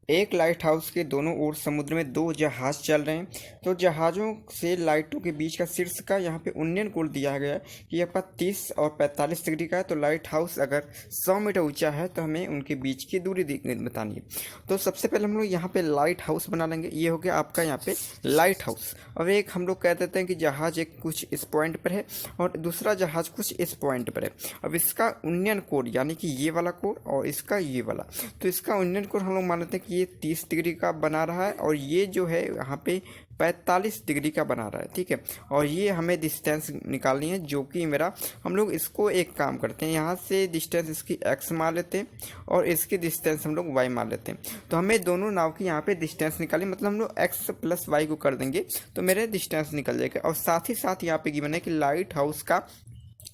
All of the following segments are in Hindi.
एक लाइट हाउस के दोनों ओर समुद्र में दो जहाज चल रहे हैं। तो जहाज़ों से लाइटों के बीच का शीर्ष का यहाँ पे उन्नयन कोण दिया गया है कि आपका 30 और 45 डिग्री का है। तो लाइट हाउस अगर 100 मीटर ऊंचा है तो हमें उनके बीच की दूरी बतानी है। तो सबसे पहले हम लोग यहाँ पे लाइट हाउस बना लेंगे। ये हो गया आपका यहाँ पे लाइट हाउस। अब एक हम लोग कह देते हैं कि जहाज एक कुछ इस पॉइंट पर है और दूसरा जहाज कुछ इस पॉइंट पर है। अब इसका उन्नयन कोण यानी कि ये वाला कोण और इसका ये वाला, तो इसका उन्नयन कोण हम लोग मान लेते हैं कि ये 30 डिग्री का बना रहा है और ये जो है यहाँ पे 45 डिग्री का बना रहा है। ठीक है, और ये हमें डिस्टेंस निकालनी है जो कि मेरा, हम लोग इसको एक काम करते हैं, यहाँ से डिस्टेंस इसकी x मान लेते हैं और इसकी डिस्टेंस हम लोग y मान लेते हैं। तो हमें दोनों नाव की यहाँ पे डिस्टेंस निकाली, मतलब हम लोग x प्लस वाई को कर देंगे तो मेरे डिस्टेंस निकल जाएगा। और साथ ही साथ यहाँ पे गिवन है कि लाइट हाउस का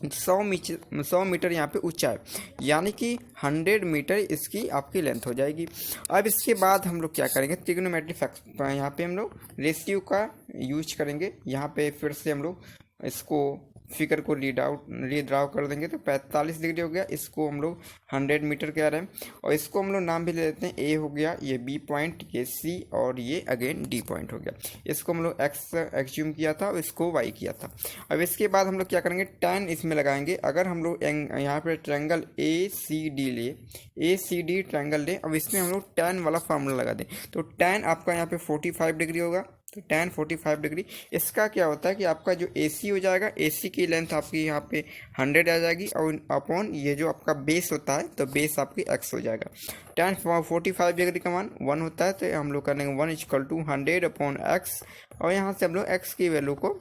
100 मीटर यहाँ पे ऊंचा है, यानी कि 100 मीटर इसकी आपकी लेंथ हो जाएगी। अब इसके बाद हम लोग क्या करेंगे, ट्रिग्नोमेट्री फैक्टर यहाँ पे हम लोग रेशियो का यूज करेंगे। यहाँ पे फिर से हम लोग इसको फिगर को रीड्राउ कर देंगे। तो 45 डिग्री हो गया, इसको हम लोग 100 मीटर कह रहे हैं और इसको हम लोग नाम भी ले लेते हैं। ए हो गया, ये बी पॉइंट, ये सी और ये अगेन डी पॉइंट हो गया। इसको हम लोग एक्स एज्यूम किया था और इसको वाई किया था। अब इसके बाद हम लोग क्या करेंगे, tan इसमें लगाएंगे। अगर हम लोग यहाँ पे ट्रायंगल ए सी डी ले, ए सी डी ट्रायंगल ले, अब इसमें हम लोग tan वाला फार्मूला लगा दें। तो tan आपका यहाँ पे 45 डिग्री होगा। तो tan 45 डिग्री, इसका क्या होता है कि आपका जो AC हो जाएगा, AC की लेंथ आपकी यहाँ पे 100 आ जाएगी और अपॉन ये जो आपका बेस होता है तो बेस आपकी x हो जाएगा। tan 45 डिग्री का मान 1 होता है, तो हम लोग करेंगे 1 = 100 अपॉन x और यहाँ से हम लोग x की वैल्यू को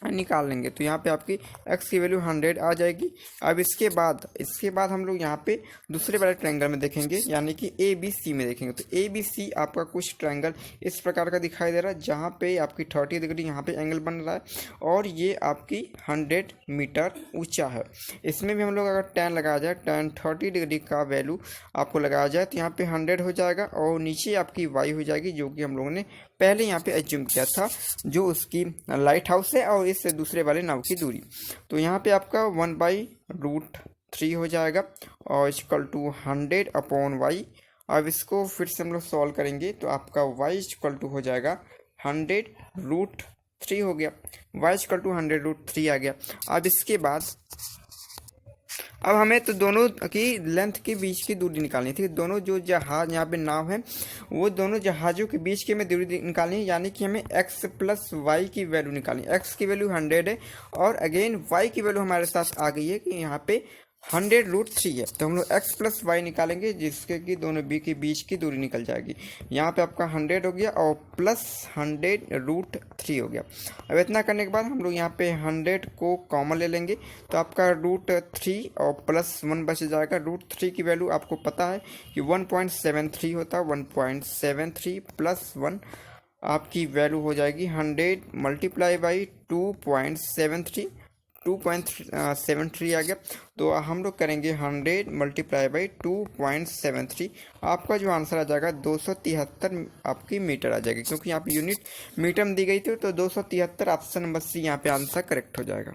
निकाल लेंगे। तो यहाँ पे आपकी x की वैल्यू 100 आ जाएगी। अब इसके बाद हम लोग यहाँ पे दूसरे वाले ट्रायंगल में देखेंगे, यानी कि ABC में देखेंगे। तो ABC आपका कुछ ट्रायंगल इस प्रकार का दिखाई दे रहा है, जहाँ पे आपकी 30 डिग्री यहाँ पे एंगल बन रहा है और ये आपकी 100 मीटर ऊंचा है। इसमें भी हम लोग अगर tan लगाया जाए, tan 30 डिग्री का वैल्यू आपको लगाया जाए तो यहाँ पे 100 हो जाएगा और नीचे आपकी y हो जाएगी, जो कि हम लोगों ने पहले यहाँ पे एज्यूम किया था, जो उसकी लाइट हाउस है और इससे दूसरे वाले नाव की दूरी। तो यहाँ पे आपका 1/√3 हो जाएगा और = 100 अपॉन वाई। अब इसको फिर से हम लोग सॉल्व करेंगे तो आपका y हो जाएगा 100√3 हो गया, y = 100√3 आ गया। अब इसके बाद अब हमें तो दोनों की लेंथ के बीच की दूरी निकालनी थी। दोनों जो जहाज यहाँ पे नाव है, वो दोनों जहाज़ों के बीच की हमें दूरी निकालनी है, यानी कि हमें x प्लस वाई की वैल्यू निकालनी है। x की वैल्यू 100 है और अगेन y की वैल्यू हमारे साथ आ गई है कि यहाँ पे 100√3 है। तो हम लोग x प्लस वाई निकालेंगे, जिसके कि दोनों बी के बीच की दूरी निकल जाएगी। यहाँ पे आपका 100 हो गया और प्लस 100√3 हो गया। अब इतना करने के बाद हम लोग यहाँ पे 100 को कॉमन ले लेंगे, तो आपका √3 और प्लस 1 बच जाएगा। √3 की वैल्यू आपको पता है कि 1.73 होता है। 1.73 प्लस 1 आपकी वैल्यू हो जाएगी 100 मल्टीप्लाई बाई 2.73 आ गया। तो हम लोग करेंगे 100 मल्टीप्लाई बाई 2.73, आपका जो आंसर आ जाएगा 273 आपकी मीटर आ जाएगी, क्योंकि यहाँ पे यूनिट मीटर में दी गई थी। तो 273 ऑप्शन नंबर सी यहाँ पे आंसर करेक्ट हो जाएगा।